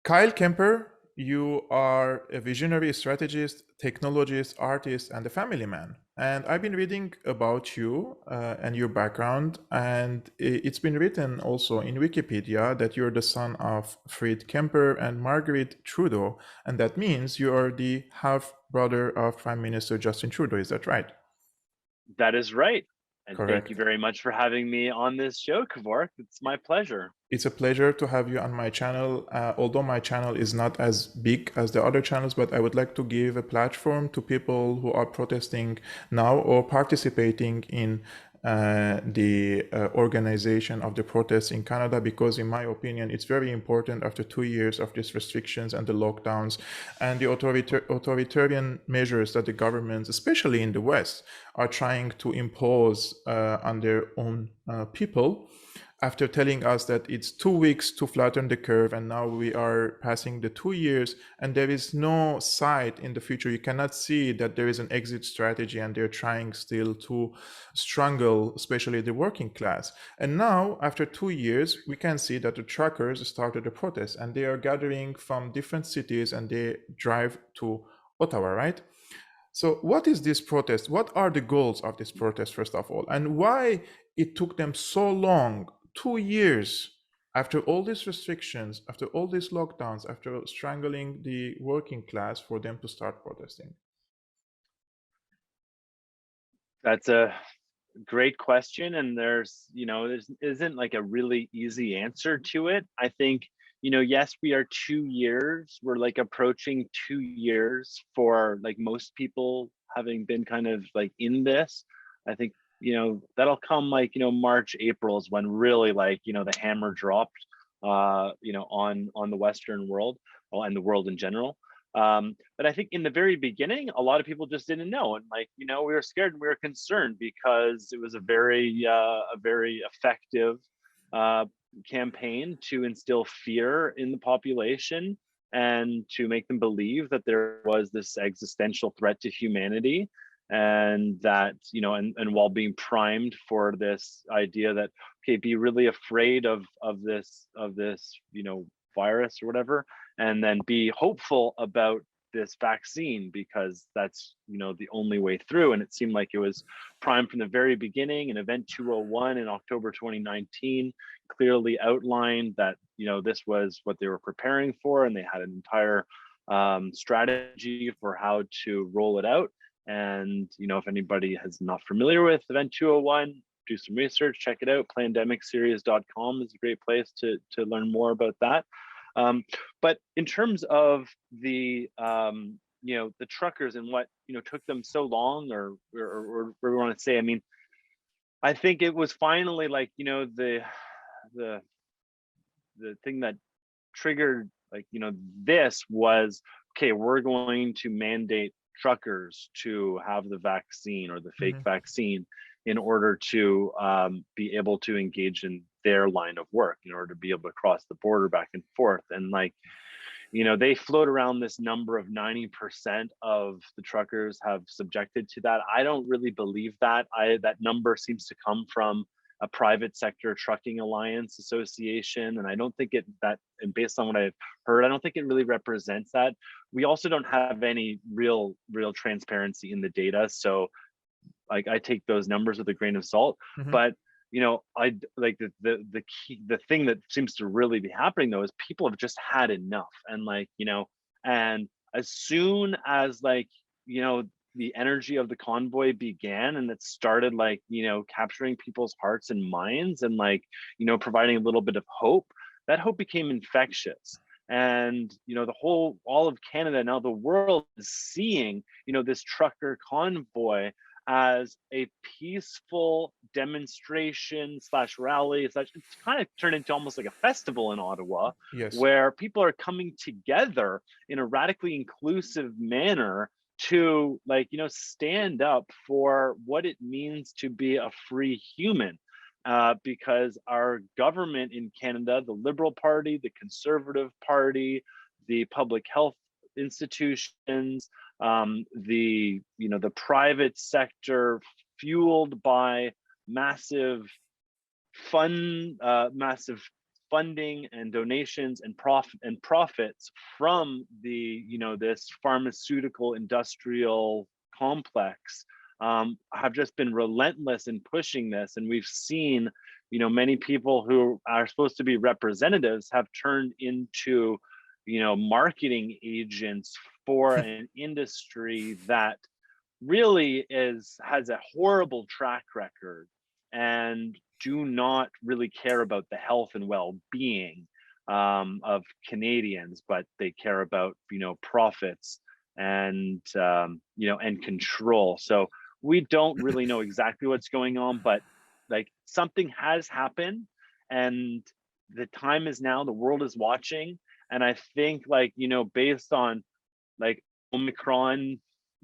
Kyle Kemper, you are a visionary strategist, technologist, artist, and a family man. And I've been reading about you and your background, and it's been written also in Wikipedia that you're the son of Fred Kemper and Margaret Trudeau, and that means you are the half brother of Prime Minister Justin Trudeau. Is that right? That is right. And thank you Correct. very much for having me on this show, Kevork. It's my pleasure. It's a pleasure to have you on my channel. Although my channel is not as big as the other channels, but I would like to give a platform to people who are protesting now or participating in the organization of the protests in Canada, because in my opinion, it's very important after 2 years of these restrictions and the lockdowns and the authoritarian measures that the governments, especially in the West, are trying to impose on their own people, after telling us that it's 2 weeks to flatten the curve, and now we are passing the 2 years and there is no sight in the future. You cannot see that there is an exit strategy, and they're trying still to strangle especially the working class. And now after 2 years we can see that the truckers started a protest, and they are gathering from different cities and they drive to Ottawa, right? So what is this protest? What are the goals of this protest, first of all? And why it took them so long, 2 years, after all these restrictions, after all these lockdowns, after strangling the working class, for them to start protesting? That's a great question. And there isn't like a really easy answer to it. I think, yes, we are 2 years. We're like approaching 2 years for like most people having been kind of like in this. I think, that'll come like, March, April is when really like, the hammer dropped, on the Western world, and the world in general. But I think in the very beginning, a lot of people just didn't know, and like we were scared and we were concerned because it was a very effective campaign to instill fear in the population and to make them believe that there was this existential threat to humanity, and that and while being primed for this idea that, okay, be really afraid of this virus or whatever, and then be hopeful about this vaccine because that's the only way through. And it seemed like it was primed from the very beginning. And Event 201 in October 2019 clearly outlined that this was what they were preparing for, and they had an entire strategy for how to roll it out. And if anybody is not familiar with Event 201, do some research, check it out. Plandemicseries.com is a great place to learn more about that. But in terms of the the truckers and what took them so long, or what we want to say, I mean, I think it was finally like the thing that triggered like this was, okay, we're going to mandate truckers to have the vaccine or the fake Mhm. vaccine in order to be able to engage in their line of work, in order to be able to cross the border back and forth. And like they float around this number of 90% of the truckers have subjected to that. I don't really believe that. That number seems to come from a private sector trucking alliance association, and I don't think and based on what I've heard, I don't think it really represents that. We also don't have any real transparency in the data, so like I take those numbers with a grain of salt. Mhm. But I like the thing that seems to really be happening though is people have just had enough. And like and as soon as like the energy of the convoy began, and it started like capturing people's hearts and minds, and like providing a little bit of hope, that hope became infectious. And all of Canada, now the world, is seeing this trucker convoy as a peaceful demonstration slash rally slash, it's kind of turned into almost like a festival in Ottawa, Yes. where people are coming together in a radically inclusive manner to like stand up for what it means to be a free human. Because our government in Canada, the Liberal Party, the Conservative Party, the public health institutions, the private sector, fueled by massive funding and donations and profits from the, this pharmaceutical industrial complex, have just been relentless in pushing this. And we've seen, many people who are supposed to be representatives have turned into, marketing agents for an industry that really has a horrible track record and do not really care about the health and well-being of Canadians, but they care about, profits and and control. So we don't really know exactly what's going on, but like something has happened, and the time is now. The world is watching, and I think, like, based on like Omicron,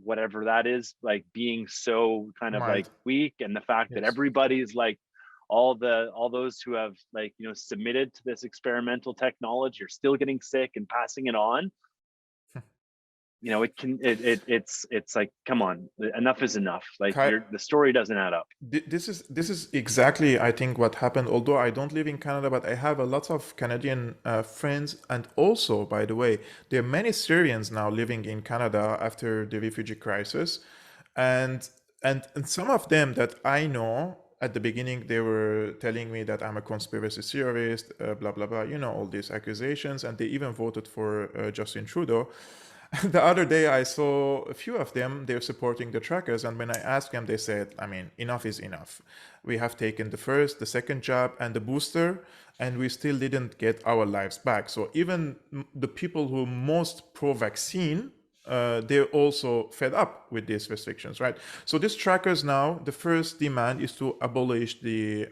whatever that is, like being so kind of like Mild. weak, and the fact that Yes. everybody's like all those who have, like, submitted to this experimental technology are still getting sick and passing it on. It's like, come on, enough is enough. Like, Kai, the story doesn't add up. this is exactly, I think, what happened. Although I don't live in Canada, but I have a lot of Canadian friends, and also, by the way, there are many Syrians now living in Canada after the refugee crisis, and and some of them that I know at the beginning, they were telling me that I'm a conspiracy theorist, blah blah blah, all these accusations, and they even voted for Justin Trudeau. The other day, I saw a few of them, they're supporting the trackers. And when I asked them, they said, I mean, enough is enough. We have taken the first, the second jab, and the booster, and we still didn't get our lives back. So even the people who are most pro-vaccine, they're also fed up with these restrictions, right? So these trackers now, the first demand is to abolish the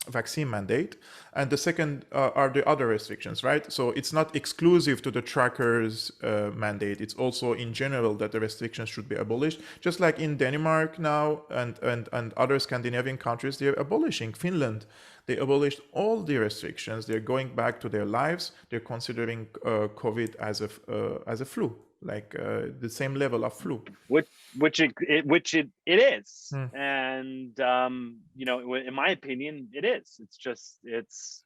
vaccine mandate, and the second are the other restrictions, right? So it's not exclusive to the trackers mandate. It's also in general that the restrictions should be abolished, just like in Denmark now and other Scandinavian countries, they're abolishing. Finland, they abolished all the restrictions. They're going back to their lives. They're considering COVID as a flu, like the same level of flu. Which it is. Hmm. And in my opinion, it is. It's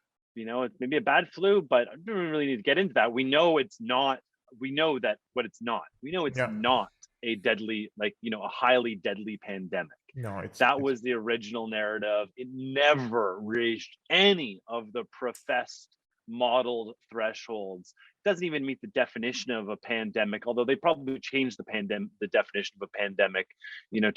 maybe a bad flu, but I don't really need to get into that. We know it's not. We know that what it's not. We know it's Yeah. not a deadly, like, a highly deadly pandemic. No, it's That was the original narrative. It never reached any of the professed modeled thresholds. It doesn't even meet the definition of a pandemic, although they probably changed the definition of a pandemic,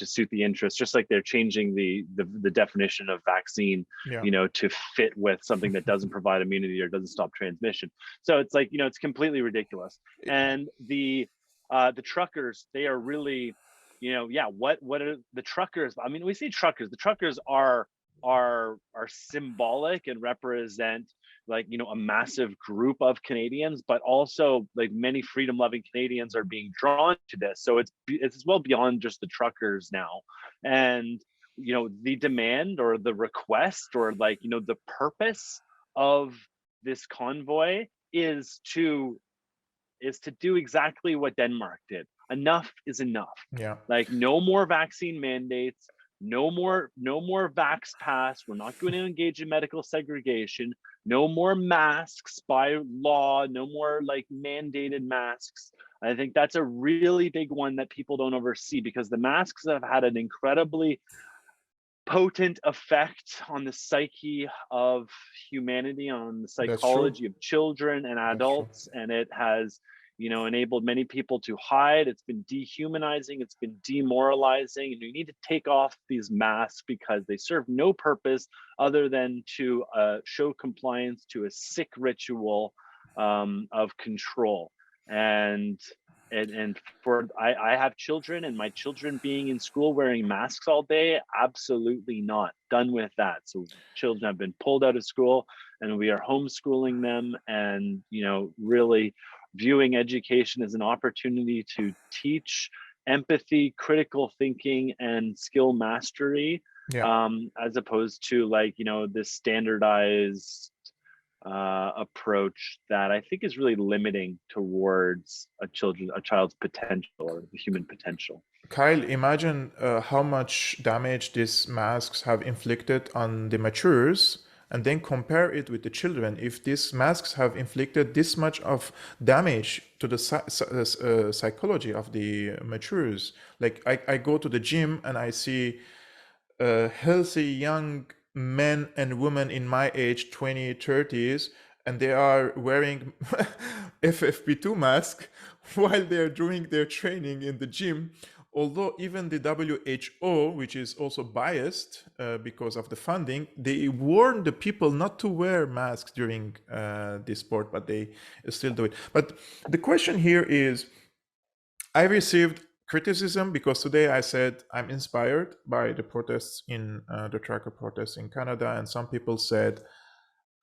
to suit the interest, just like they're changing the definition of vaccine, yeah. to fit with something that doesn't provide immunity or doesn't stop transmission. So it's like, it's completely ridiculous. And the truckers, they are really, what are the truckers? I mean, we see truckers. The truckers are symbolic and represent, like, a massive group of Canadians, but also, like, many freedom-loving Canadians are being drawn to this. So it's well beyond just the truckers now. And the demand or the request or, like, the purpose of this convoy is to do exactly what Denmark did. Enough is enough. Yeah. Like, no more vaccine mandates, no more vax pass. We're not going to engage in medical segregation. No more masks by law, no more, like, mandated masks. I think that's a really big one that people don't oversee, because the masks have had an incredibly potent effect on the psyche of humanity, on the That's true. psychology of children and That's true. adults, and it has enabled many people to hide. It's been dehumanizing, it's been demoralizing, and you need to take off these masks because they serve no purpose other than to show compliance to a sick ritual of control. And I have children, and my children being in school wearing masks all day, absolutely not. Done with that. So children have been pulled out of school, and we are homeschooling them, and really viewing education as an opportunity to teach empathy, critical thinking, and skill mastery, Yeah. as opposed to, like, this standardized approach that I think is really limiting towards a child's potential, or the human potential. Kyle, imagine how much damage these masks have inflicted on the matures and then compare it with the children. If these masks have inflicted this much of damage to the psychology of the matures, like I go to the gym and I see healthy young men and women in my age, 20, 30s, and they are wearing FFP2 mask while they're doing their training in the gym. Although even the WHO, which is also biased because of the funding, they warn the people not to wear masks during this sport, but they still do it. But the question here is, I received criticism because today I said I'm inspired by the protests in the tracker protests in Canada, and some people said,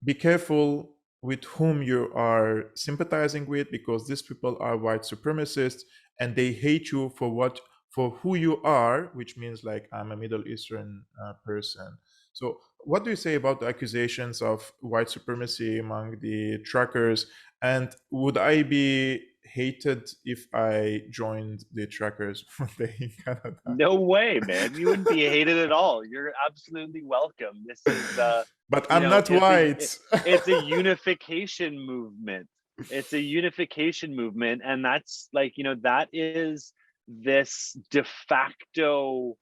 be careful with whom you are sympathizing with, because these people are white supremacists and they hate you for who you are, which means like I'm a Middle Eastern person. So what do you say about the accusations of white supremacy among the trackers? And would I be hated if I joined the trackers one day in Canada? No way, man. You wouldn't be hated at all. You're absolutely welcome. This is But I'm not white. it's a unification movement. It's a unification movement, and that's like, that is this de facto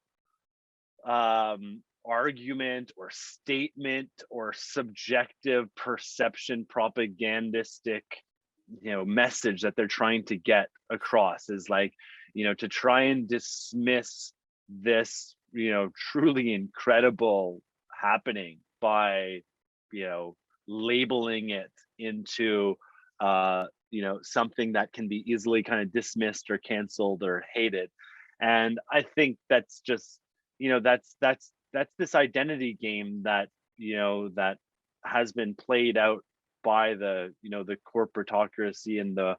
argument or statement or subjective perception propagandistic message that they're trying to get across, is like, to try and dismiss this truly incredible happening by labeling it into something that can be easily kind of dismissed or canceled or hated. And I think that's just that's this identity game that that has been played out by the the corporatocracy and the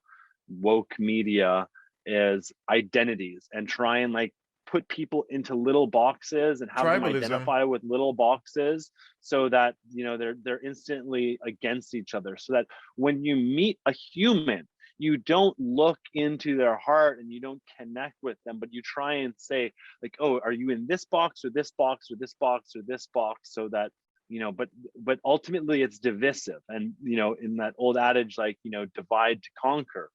woke media, is identities, and try and like put people into little boxes and have them Tribalism. identify with little boxes, so that they're instantly against each other, so that when you meet a human, you don't look into their heart and you don't connect with them, but you try and say like, oh, are you in this box or this box or this box or this box, so that but ultimately it's divisive. And in that old adage, like divide to conquer,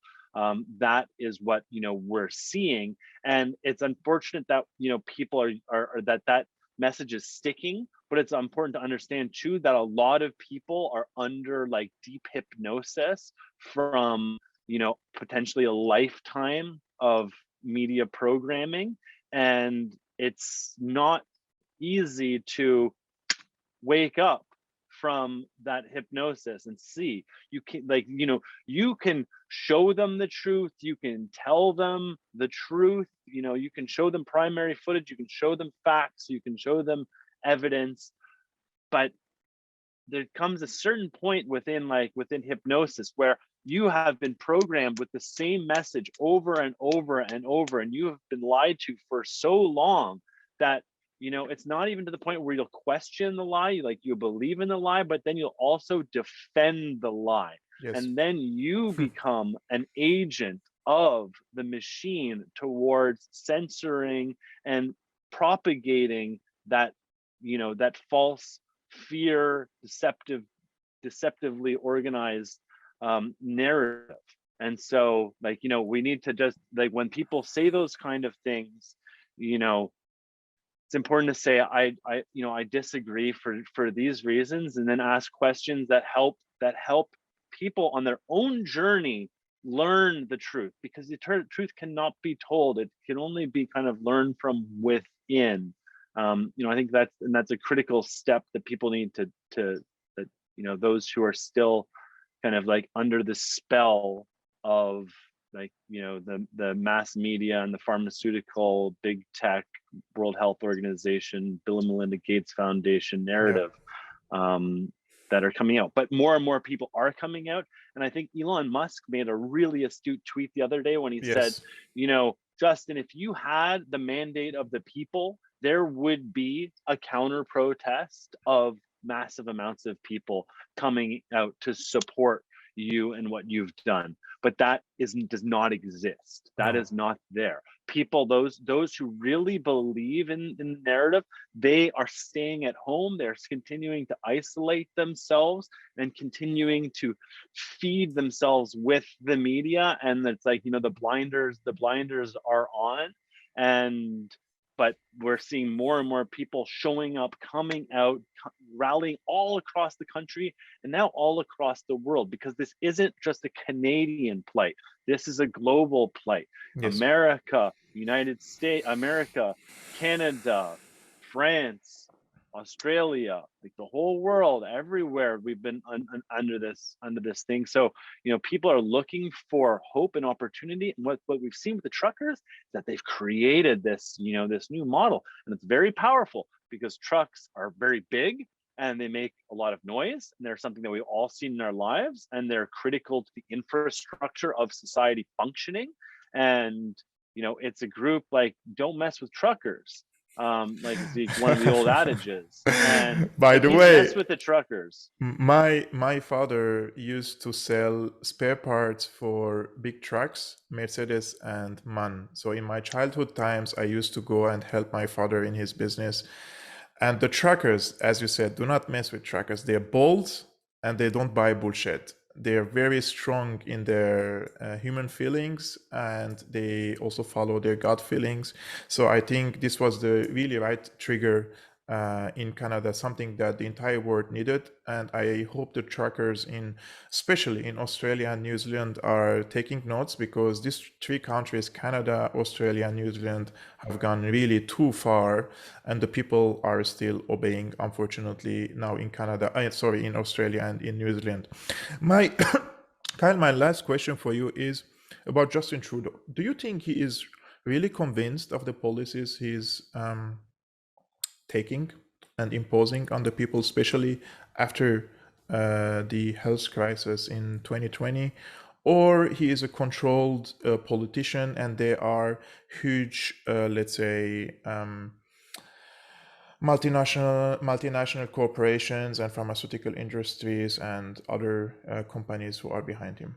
that is what we're seeing. And it's unfortunate that people are that message is sticking, but it's important to understand too that a lot of people are under like deep hypnosis from potentially a lifetime of media programming, and it's not easy to wake up from that hypnosis and see. You can you can show them the truth, you can tell them the truth, you can show them primary footage, you can show them facts, you can show them evidence, but there comes a certain point within hypnosis where you have been programmed with the same message over and over and over, and you have been lied to for so long that it's not even to the point where you'll question the lie, like you believe in the lie, but then you'll also defend the lie. Yes. And then you become an agent of the machine towards censoring and propagating that that false fear, deceptively organized narrative. And so like we need to just like, when people say those kind of things, it's important to say I disagree for these reasons, and then ask questions that help people on their own journey learn the truth, because the truth cannot be told, it can only be kind of learned from within. I think that's a critical step that people need to that those who are still kind of like under the spell of like the mass media and the pharmaceutical, big tech, World Health Organization, Bill and Melinda Gates Foundation narrative, that are coming out. But more and more people are coming out, and I think Elon Musk made a really astute tweet the other day when he said, Justin, if you had the mandate of the people, there would be a counter protest of massive amounts of people coming out to support you and what you've done. But that does not exist. That No. is not there. People, those who really believe in the narrative, they are staying at home. They're continuing to isolate themselves and continuing to feed themselves with the media. And it's like, the blinders are on. But we're seeing more and more people showing up, coming out, rallying all across the country and now all across the world, because this isn't just a Canadian plight. This is a global plight. Yes. America, United States, America, Canada, France, Australia, like the whole world, everywhere we've been under this thing. So, people are looking for hope and opportunity. And what we've seen with the truckers is that they've created this, this new model, and it's very powerful because trucks are very big and they make a lot of noise, and they're something that we've all seen in our lives, and they're critical to the infrastructure of society functioning. And, it's a group like, don't mess with truckers. Like it's one of the old adages. And By if the you way, mess with the truckers, my father used to sell spare parts for big trucks, Mercedes and MAN. So in my childhood times, I used to go and help my father in his business. And the truckers, as you said, do not mess with truckers. They're bold and they don't buy bullshit. They're very strong in their human feelings, and they also follow their gut feelings. So I think this was the really right trigger in Canada, something that the entire world needed. And I hope the truckers, especially in Australia and New Zealand, are taking notes, because these three countries, Canada, Australia, and New Zealand, have gone really too far, and the people are still obeying, unfortunately, now in Canada, in Australia and in New Zealand. Kyle, my last question for you is about Justin Trudeau. Do you think he is really convinced of the policies he's taking and imposing on the people, especially after the health crisis in 2020? Or he is a controlled politician, and there are huge, let's say, multinational corporations and pharmaceutical industries and other companies who are behind him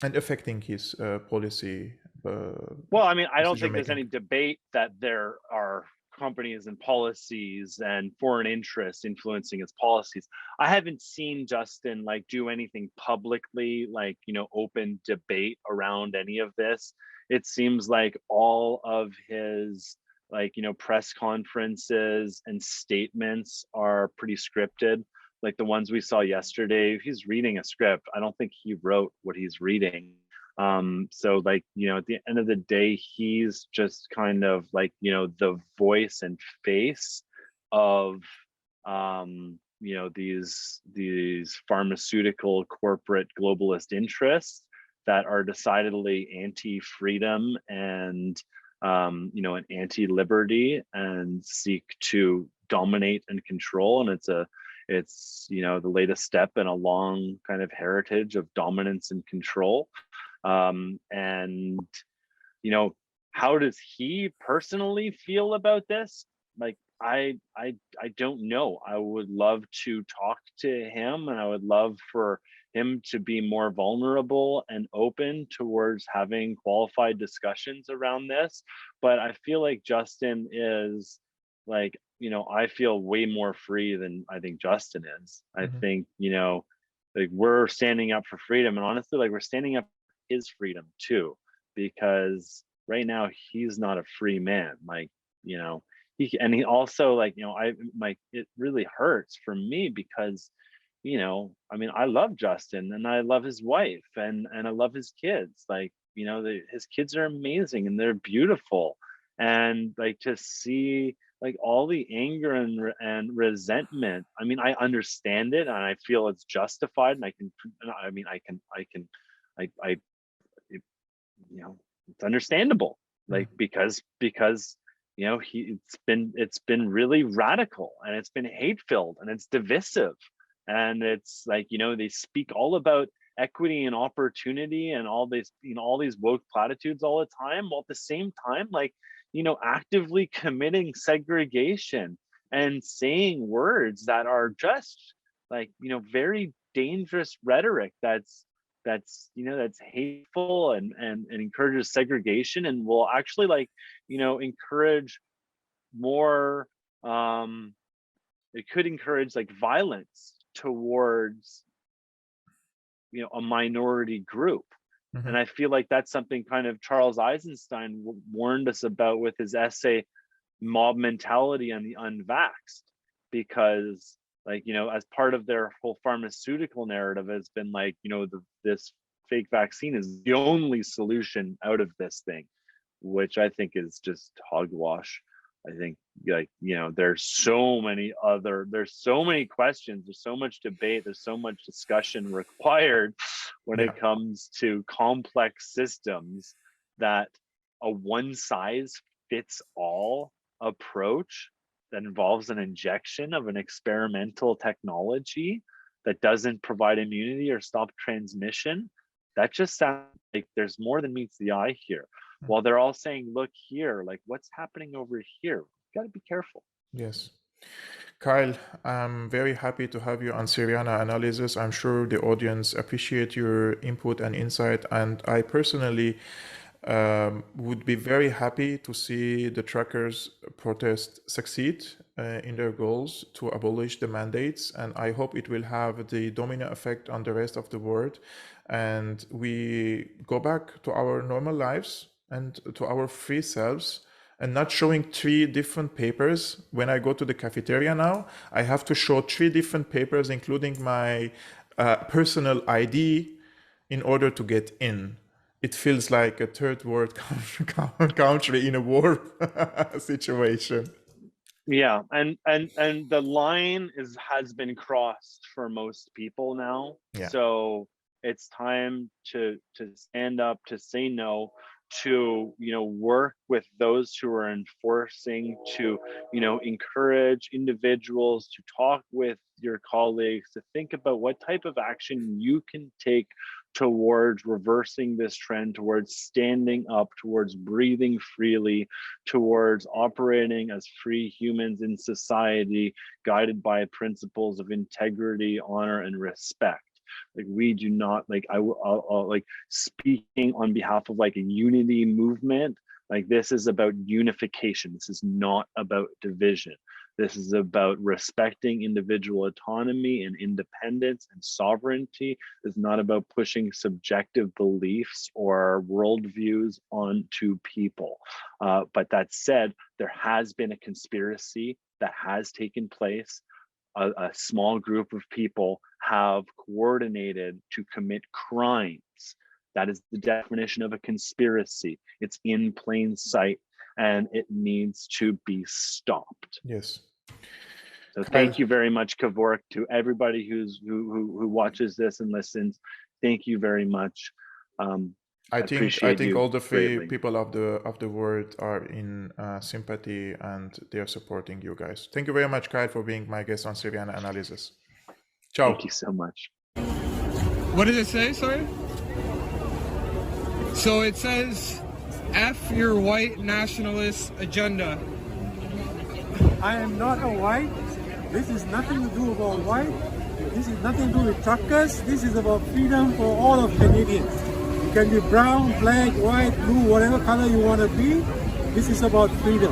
and affecting his policy well, I mean, I don't decision think there's making? any debate that there are companies and policies and foreign interests influencing its policies. I haven't seen Justin like do anything publicly, like, open debate around any of this. It seems like all of his like, press conferences and statements are pretty scripted. Like the ones we saw yesterday, he's reading a script. I don't think he wrote what he's reading. So like, at the end of the day, he's just kind of like, the voice and face of these pharmaceutical corporate globalist interests that are decidedly anti-freedom and and anti-liberty, and seek to dominate and control. And it's the latest step in a long kind of heritage of dominance and control. And how does he personally feel about this? Like, I don't know. I would love to talk to him, and I would love for him to be more vulnerable and open towards having qualified discussions around this. But I feel like Justin is like, I feel way more free than I think Justin is. I Mhm. think, like we're standing up for freedom, and honestly, like we're standing up for his freedom too, because right now he's not a free man. Like, he also like, it really hurts for me because, I mean, I love Justin and I love his wife and I love his kids. Like, his kids are amazing and they're beautiful. And like to see like all the anger and resentment. I mean, I understand it and I feel it's justified, and I it, it's understandable, like because it's been really radical, and it's been hate filled, and it's divisive, and it's like, they speak all about equity and opportunity and all these woke platitudes all the time, while at the same time, like, actively committing segregation and saying words that are just like, very dangerous rhetoric that's that's, that's hateful and encourages segregation, and will actually, like, encourage more, it could encourage like violence towards, a minority group. And I feel like that's something kind of Charles Eisenstein warned us about with his essay Mob Mentality and the Unvaxxed, because, like, as part of their whole pharmaceutical narrative has been like, this fake vaccine is the only solution out of this thing, which I think is just hogwash. I think, like, there's so many questions, there's so much debate, there's so much discussion required when it comes to complex systems, that a one size fits all approach that involves an injection of an experimental technology that doesn't provide immunity or stop transmission, that just sounds like there's more than meets the eye here. While they're all saying, look here, like, what's happening over here? Got to be careful. Yes. Kyle, I'm very happy to have you on Syriana Analysis. I'm sure the audience appreciate your input and insight, and I personally would be very happy to see the truckers protest succeed in their goals to abolish the mandates, and I hope it will have the domino effect on the rest of the world, and we go back to our normal lives and to our free selves, and not showing 3 different papers. When I go to the cafeteria now, I have to show 3 different papers, including my personal ID, in order to get in. It feels like a third world country in a war situation. Yeah, and the line has been crossed for most people now. Yeah. So it's time to stand up, to say no, to work with those who are enforcing, to encourage individuals to talk with your colleagues, to think about what type of action you can take towards reversing this trend, towards standing up, towards breathing freely, towards operating as free humans in society, guided by principles of integrity, honor, and respect. Like, we do not, like, I'll like, speaking on behalf of like a unity movement, like, this is about unification. This is not about division. This is about respecting individual autonomy and independence and sovereignty. It's not about pushing subjective beliefs or worldviews onto people. But that said, there has been a conspiracy that has taken place. A small group of people have coordinated to commit crimes. That is the definition of a conspiracy. It's in plain sight, and it needs to be stopped. Yes. So thank you very much, Kevork, to everybody who watches this and listens. Thank you very much. I think all the 3 people of the world are in sympathy, and they are supporting you guys. Thank you very much, Kyle, for being my guest on Syriana Analysis. Ciao. Thank you so much. What does it say? Sorry. So it says, F your white nationalist agenda. I am not a white. This is nothing to do about white. This is nothing to do with truckers. This is about freedom for all of Canadians. You can be brown, black, white, blue, whatever color you want to be. This is about freedom.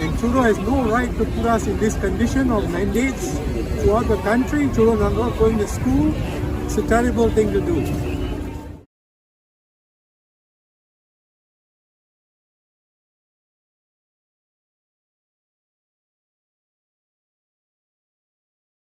And Trudeau has no right to put us in this condition of mandates throughout the country. Children are not going to school. It's a terrible thing to do.